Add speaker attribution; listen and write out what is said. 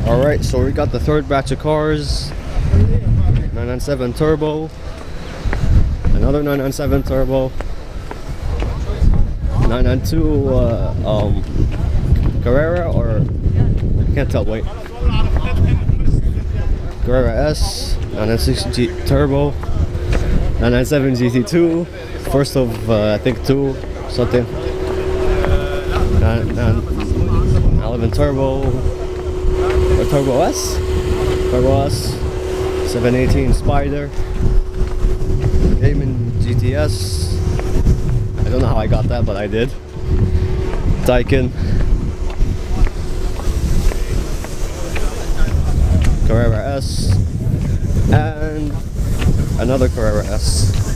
Speaker 1: Alright, so we got the third batch of cars. 997 Turbo. Another 997 Turbo. 992 Carrera, or I can't tell, wait. Carrera S. 996 Turbo. 997 GT2. First of, I think, two, something. 911 Turbo. Or Turbo S. Turbo S. 718 Spider. Cayman GTS. I don't know how I got that, but I did. Daikin. Carrera S. And another Carrera S.